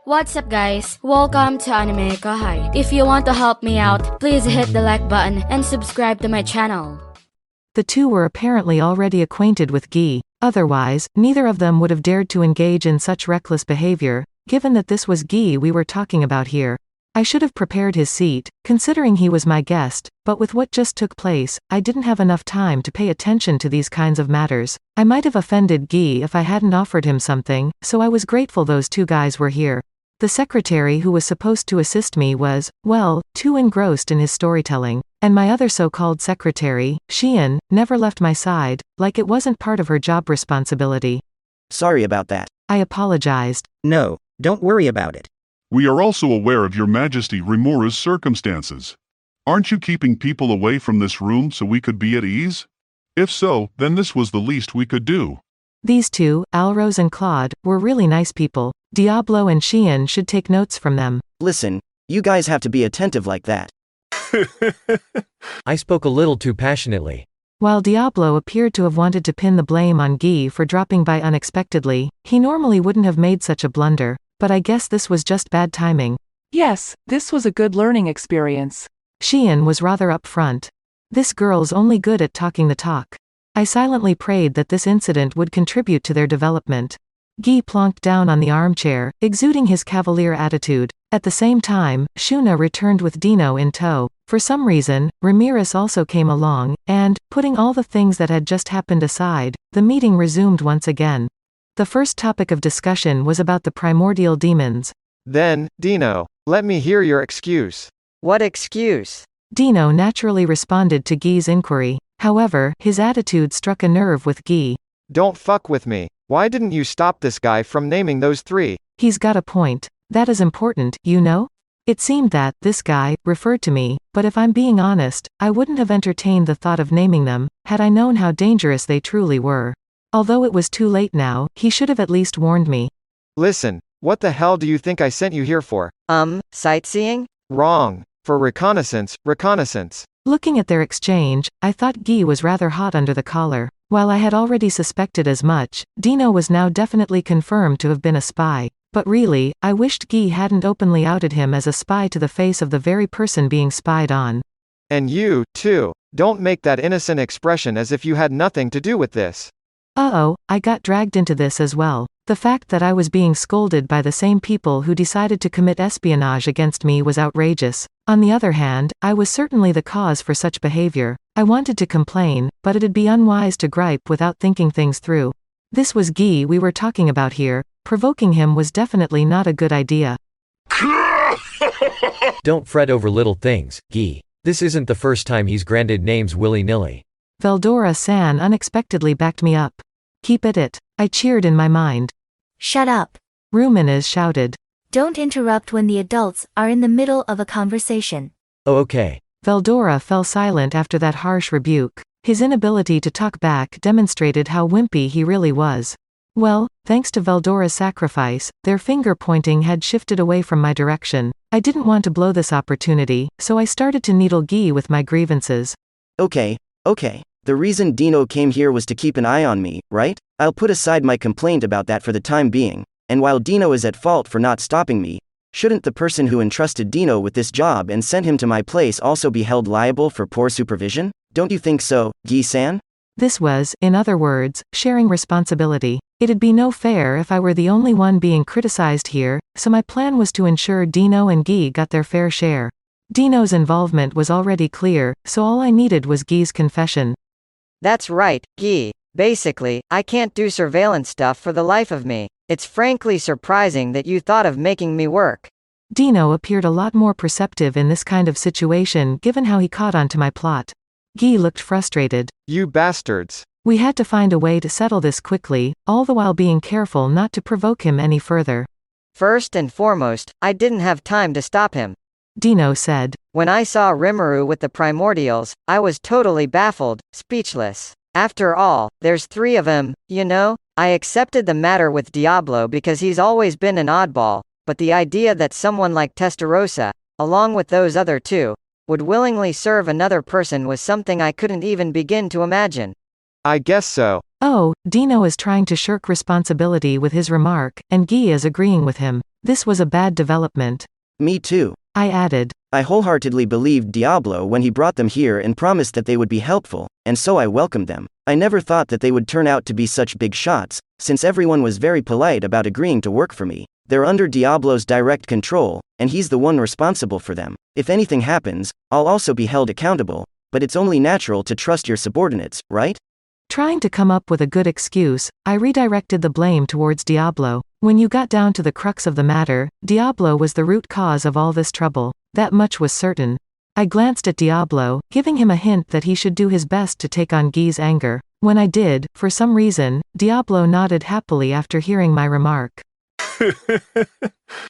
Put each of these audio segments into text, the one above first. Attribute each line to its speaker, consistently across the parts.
Speaker 1: What's up guys? Welcome to AnimeKouhai. If you want to help me out, please hit the like button and subscribe to my channel.
Speaker 2: The two were apparently already acquainted with Guy. Otherwise, neither of them would have dared to engage in such reckless behavior, given that this was Guy we were talking about here. I should have prepared his seat, considering he was my guest, but with what just took place, I didn't have enough time to pay attention to these kinds of matters. I might have offended Guy if I hadn't offered him something, so I was grateful those two guys were here. The secretary who was supposed to assist me was, well, too engrossed in his storytelling, and my other so-called secretary, Shion, never left my side, like it wasn't part of her job responsibility.
Speaker 3: Sorry about that.
Speaker 2: I apologized.
Speaker 3: No, don't worry about it.
Speaker 4: We are also aware of Your Majesty Rimuru's circumstances. Aren't you keeping people away from this room so we could be at ease? If so, then this was the least we could do.
Speaker 2: These two, Alrose and Claude, were really nice people. Diablo and Shion should take notes from them.
Speaker 3: Listen, you guys have to be attentive like that.
Speaker 5: I spoke a little too passionately.
Speaker 2: While Diablo appeared to have wanted to pin the blame on Guy for dropping by unexpectedly, he normally wouldn't have made such a blunder, but I guess this was just bad timing.
Speaker 6: Yes, this was a good learning experience.
Speaker 2: Shion was rather upfront. This girl's only good at talking the talk. I silently prayed that this incident would contribute to their development. Guy plonked down on the armchair, exuding his cavalier attitude. At the same time, Shuna returned with DINO in tow. For some reason, Ramirez also came along, and, putting all the things that had just happened aside, the meeting resumed once again. The first topic of discussion was about the primordial demons.
Speaker 7: Then, DINO, let me hear your excuse.
Speaker 8: What excuse?
Speaker 2: DINO naturally responded to Guy's inquiry. However, his attitude struck a nerve with Guy.
Speaker 7: Don't fuck with me. Why didn't you stop this guy from naming those three?
Speaker 2: He's got a point. That is important, you know? It seemed that, this guy, referred to me, but if I'm being honest, I wouldn't have entertained the thought of naming them, had I known how dangerous they truly were. Although it was too late now, he should have at least warned me.
Speaker 7: Listen, what the hell do you think I sent you here for?
Speaker 8: Sightseeing?
Speaker 7: Wrong. For reconnaissance.
Speaker 2: Looking at their exchange, I thought Guy was rather hot under the collar. While I had already suspected as much, DINO was now definitely confirmed to have been a spy. But really, I wished Guy hadn't openly outed him as a spy to the face of the very person being spied on.
Speaker 7: And you, too. Don't make that innocent expression as if you had nothing to do with this.
Speaker 2: Uh-oh, I got dragged into this as well. The fact that I was being scolded by the same people who decided to commit espionage against me was outrageous. On the other hand, I was certainly the cause for such behavior. I wanted to complain, but it'd be unwise to gripe without thinking things through. This was Guy we were talking about here. Provoking him was definitely not a good idea.
Speaker 5: Don't fret over little things, Guy. This isn't the first time he's granted names willy-nilly.
Speaker 2: Veldora-san unexpectedly backed me up. Keep it. I cheered in my mind.
Speaker 9: Shut up.
Speaker 2: Ruminez shouted.
Speaker 9: Don't interrupt when the adults are in the middle of a conversation.
Speaker 5: Oh, okay.
Speaker 2: Veldora fell silent after that harsh rebuke. His inability to talk back demonstrated how wimpy he really was. Well, thanks to Veldora's sacrifice, their finger-pointing had shifted away from my direction. I didn't want to blow this opportunity, so I started to needle Guy with my grievances.
Speaker 3: Okay. The reason DINO came here was to keep an eye on me, right? I'll put aside my complaint about that for the time being, and while DINO is at fault for not stopping me, shouldn't the person who entrusted DINO with this job and sent him to my place also be held liable for poor supervision? Don't you think so, Guy-san?
Speaker 2: This was, in other words, sharing responsibility. It'd be no fair if I were the only one being criticized here, so my plan was to ensure DINO and Guy got their fair share. DINO's involvement was already clear, so all I needed was Guy's confession.
Speaker 8: That's right, Guy. Basically, I can't do surveillance stuff for the life of me. It's frankly surprising that you thought of making me work.
Speaker 2: DINO appeared a lot more perceptive in this kind of situation given how he caught on to my plot. Guy looked frustrated.
Speaker 7: You bastards.
Speaker 2: We had to find a way to settle this quickly, all the while being careful not to provoke him any further.
Speaker 8: First and foremost, I didn't have time to stop him.
Speaker 2: DINO said.
Speaker 8: When I saw Rimuru with the primordials, I was totally baffled, speechless. After all, there's three of him, you know? I accepted the matter with Diablo because he's always been an oddball, but the idea that someone like Testarossa, along with those other two, would willingly serve another person was something I couldn't even begin to imagine.
Speaker 7: I guess so.
Speaker 2: Oh, Dino is trying to shirk responsibility with his remark, and Guy is agreeing with him. This was a bad development.
Speaker 3: Me too.
Speaker 2: I added.
Speaker 3: I wholeheartedly believed Diablo when he brought them here and promised that they would be helpful, and so I welcomed them. I never thought that they would turn out to be such big shots, since everyone was very polite about agreeing to work for me. They're under Diablo's direct control, and he's the one responsible for them. If anything happens, I'll also be held accountable, but it's only natural to trust your subordinates, right?
Speaker 2: Trying to come up with a good excuse, I redirected the blame towards Diablo. When you got down to the crux of the matter, Diablo was the root cause of all this trouble. That much was certain. I glanced at Diablo, giving him a hint that he should do his best to take on Guy's anger. When I did, for some reason, Diablo nodded happily after hearing my remark.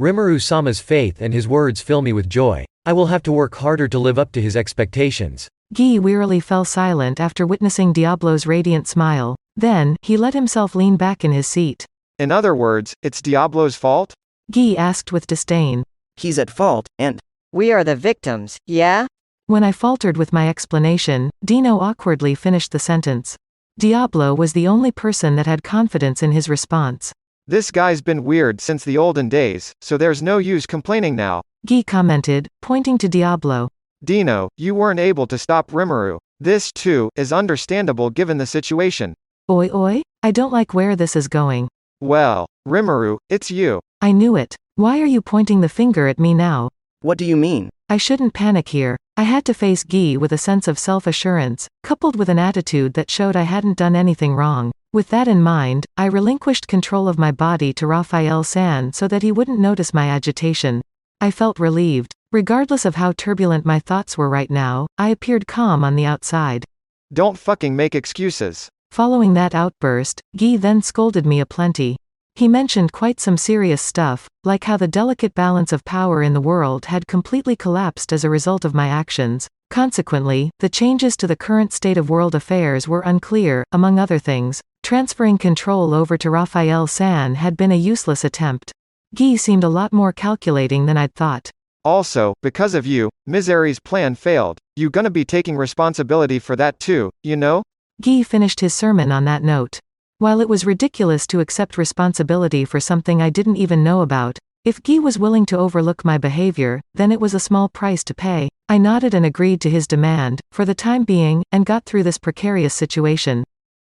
Speaker 5: Rimuru-sama's faith and his words fill me with joy. I will have to work harder to live up to his expectations.
Speaker 2: Guy wearily fell silent after witnessing Diablo's radiant smile. Then, he let himself lean back in his seat.
Speaker 7: In other words, it's Diablo's fault?
Speaker 2: Guy asked with disdain.
Speaker 3: He's at fault, and
Speaker 8: We are the victims, yeah?
Speaker 2: When I faltered with my explanation, Dino awkwardly finished the sentence. Diablo was the only person that had confidence in his response.
Speaker 7: This guy's been weird since the olden days, so there's no use complaining now.
Speaker 2: Guy commented, pointing to Diablo.
Speaker 7: Dino, you weren't able to stop Rimuru. This, too, is understandable given the situation.
Speaker 2: Oi oi? I don't like where this is going.
Speaker 7: Well, Rimuru, it's you.
Speaker 2: I knew it. Why are you pointing the finger at me now?
Speaker 3: what do you mean?
Speaker 2: I shouldn't panic here. I had to face Guy with a sense of self-assurance, coupled with an attitude that showed I hadn't done anything wrong. With that in mind, I relinquished control of my body to Raphael-san so that he wouldn't notice my agitation. I felt relieved. Regardless of how turbulent my thoughts were right now, I appeared calm on the outside.
Speaker 7: Don't fucking make excuses.
Speaker 2: Following that outburst, Guy then scolded me aplenty. He mentioned quite some serious stuff, like how the delicate balance of power in the world had completely collapsed as a result of my actions. Consequently, the changes to the current state of world affairs were unclear, among other things. Transferring control over to Raphael-san had been a useless attempt. Guy seemed a lot more calculating than I'd thought.
Speaker 7: Also, because of you, Misery's plan failed. You gonna be taking responsibility for that too, you know?
Speaker 2: Guy finished his sermon on that note. While it was ridiculous to accept responsibility for something I didn't even know about, if Guy was willing to overlook my behavior, then it was a small price to pay. I nodded and agreed to his demand, for the time being, and got through this precarious situation.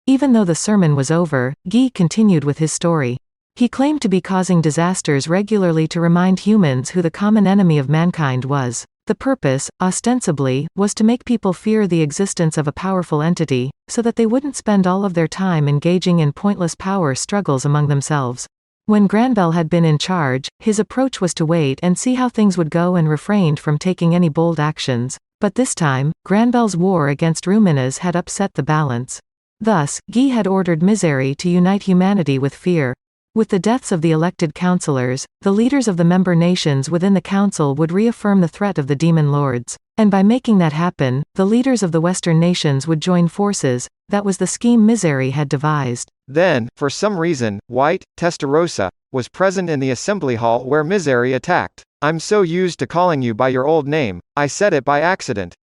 Speaker 2: Even though the sermon was over, Guy continued with his story. He claimed to be causing disasters regularly to remind humans who the common enemy of mankind was. The purpose, ostensibly, was to make people fear the existence of a powerful entity, so that they wouldn't spend all of their time engaging in pointless power struggles among themselves. When Granbell had been in charge, his approach was to wait and see how things would go and refrained from taking any bold actions. But this time, Granbell's war against Ruminas had upset the balance. Thus, Guy had ordered Misery to unite humanity with fear. With the deaths of the elected councillors, the leaders of the member nations within the council would reaffirm the threat of the demon lords. And by making that happen, the leaders of the Western nations would join forces. That was the scheme Misery had devised.
Speaker 7: Then, for some reason, White, Testarossa, was present in the assembly hall where Misery attacked. I'm so used to calling you by your old name, I said it by accident.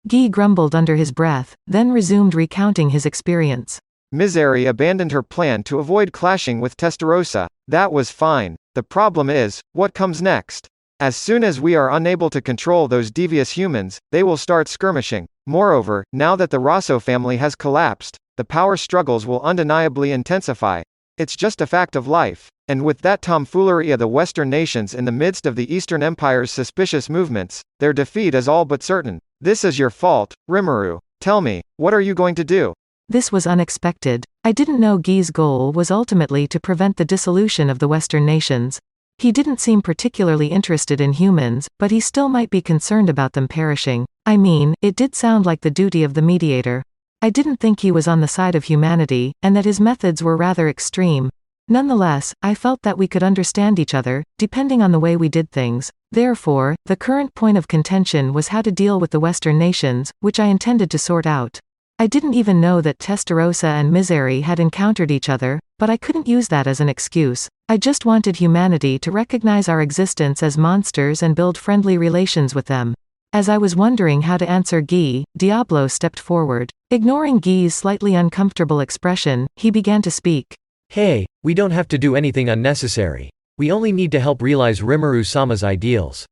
Speaker 2: Guy grumbled under his breath, then resumed recounting his experience.
Speaker 7: Misery abandoned her plan to avoid clashing with Testarossa. That was fine. The problem is, what comes next? As soon as we are unable to control those devious humans, they will start skirmishing. Moreover, now that the Rosso family has collapsed, the power struggles will undeniably intensify. It's just a fact of life. And with that tomfoolery of the Western nations in the midst of the Eastern Empire's suspicious movements, their defeat is all but certain. This is your fault, Rimuru. Tell me, what are you going to do?
Speaker 2: This was unexpected. I didn't know Guy's goal was ultimately to prevent the dissolution of the Western nations. He didn't seem particularly interested in humans, but he still might be concerned about them perishing. I mean, it did sound like the duty of the mediator. I didn't think he was on the side of humanity, and that his methods were rather extreme. Nonetheless, I felt that we could understand each other, depending on the way we did things. Therefore, the current point of contention was how to deal with the Western nations, which I intended to sort out. I didn't even know that Testarossa and Misery had encountered each other, but I couldn't use that as an excuse. I just wanted humanity to recognize our existence as monsters and build friendly relations with them. As I was wondering how to answer Guy, Diablo stepped forward. Ignoring Guy's slightly uncomfortable expression, he began to speak.
Speaker 5: Hey, we don't have to do anything unnecessary. We only need to help realize Rimuru-sama's ideals.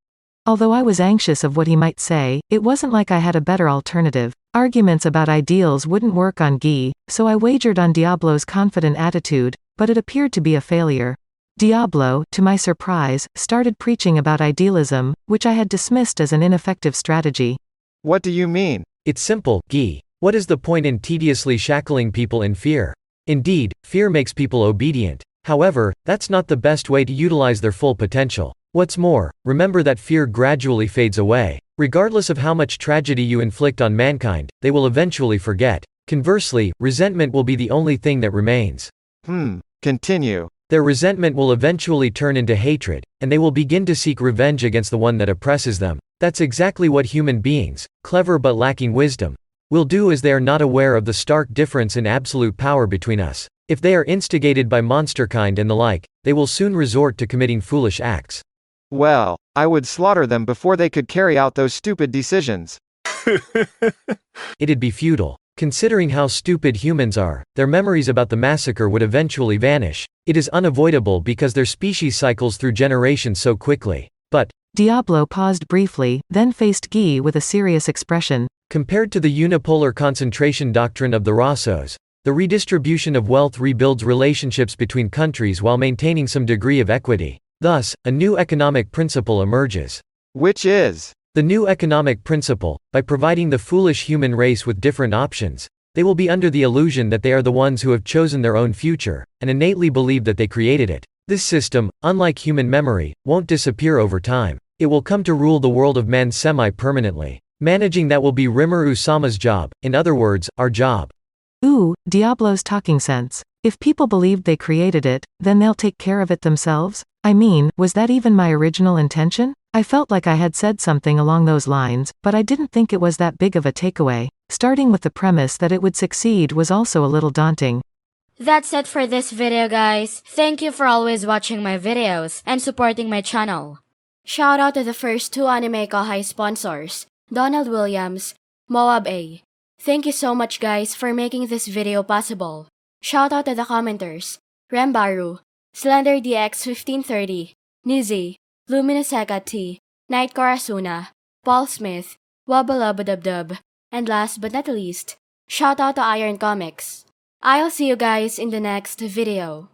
Speaker 2: Although I was anxious of what he might say, it wasn't like I had a better alternative. Arguments about ideals wouldn't work on Guy, so I wagered on Diablo's confident attitude, but it appeared to be a failure. Diablo, to my surprise, started preaching about idealism, which I had dismissed as an ineffective strategy.
Speaker 7: What do you mean?
Speaker 5: It's simple, Guy. What is the point in tediously shackling people in fear? Indeed, fear makes people obedient. However, that's not the best way to utilize their full potential. What's more, remember that fear gradually fades away. Regardless of how much tragedy you inflict on mankind, they will eventually forget. Conversely, resentment will be the only thing that remains.
Speaker 7: Continue.
Speaker 5: Their resentment will eventually turn into hatred, and they will begin to seek revenge against the one that oppresses them. That's exactly what human beings, clever but lacking wisdom, will do, as they are not aware of the stark difference in absolute power between us. If they are instigated by monsterkind and the like, they will soon resort to committing foolish acts.
Speaker 7: Well, I would slaughter them before they could carry out those stupid decisions.
Speaker 5: It'd be futile. Considering how stupid humans are, their memories about the massacre would eventually vanish. It is unavoidable because their species cycles through generations so quickly. But
Speaker 2: Diablo paused briefly, then faced Guy with a serious expression.
Speaker 5: Compared to the unipolar concentration doctrine of the Rossos, the redistribution of wealth rebuilds relationships between countries while maintaining some degree of equity. Thus, a new economic principle emerges.
Speaker 7: Which is?
Speaker 5: The new economic principle, by providing the foolish human race with different options, they will be under the illusion that they are the ones who have chosen their own future, and innately believe that they created it. This system, unlike human memory, won't disappear over time. It will come to rule the world of man semi-permanently. Managing that will be Rimuru-sama's job, in other words, our job.
Speaker 2: Ooh, Diablo's talking sense. If people believed they created it, then they'll take care of it themselves? I mean, was that even my original intention? I felt like I had said something along those lines, but I didn't think it was that big of a takeaway. Starting with the premise that it would succeed was also a little daunting.
Speaker 1: That's it for this video, guys. Thank you for always watching my videos and supporting my channel. Shout out to the first 2 AnimeKouhai sponsors, Donald Williams, Moab A. Thank you so much, guys, for making this video possible. Shout out to the commenters, Rembaru, Slender DX 1530, Nizi, Luminoseka T, Nightcore Asuna, Paul Smith, Wabbalabadubdub, and last but not least, shout out to Iron Comics. I'll see you guys in the next video.